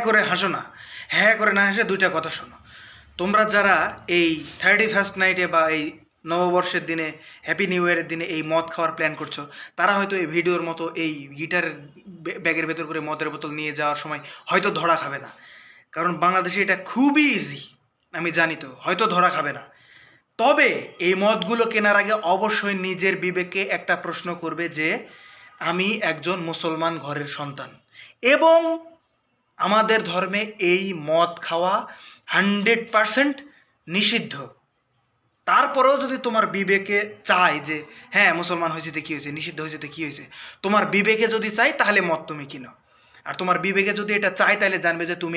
করে হাসো না, হ্যাঁ করে না হেসে দুইটা কথা শোনো। তোমরা যারা এই 31st নাইটে বা এই নববর্ষের দিনে, হ্যাপি নিউ ইয়ারের দিনে এই মদ খাওয়ার প্ল্যান করছো, তারা হয়তো এই ভিডিওর মতো এই গিটারের ব্যাগের ভেতর করে মদের বোতল নিয়ে যাওয়ার সময় হয়তো ধরা খাবে না, কারণ বাংলাদেশে এটা খুবই ইজি। আমি জানি তো হয়তো ধরা খাবে না। তবে এই মদগুলো কেনার আগে অবশ্যই নিজের বিবেককে একটা প্রশ্ন করবে যে আমি একজন মুসলমান ঘরের সন্তান এবং আমাদের ধর্মে এই মদ খাওয়া 100% নিষিদ্ধ। তারপরেও যদি তোমার বিবেকে চায় যে হ্যাঁ মুসলমান হয়েছে তো কী হয়েছে, নিষিদ্ধ হয়েছে তো কী হয়েছে, তোমার বিবেকে যদি চাই তাহলে মদ তুমি কিনো। আর তোমার বিবেকে যদি এটা চায় তাহলে জানবে যে তুমি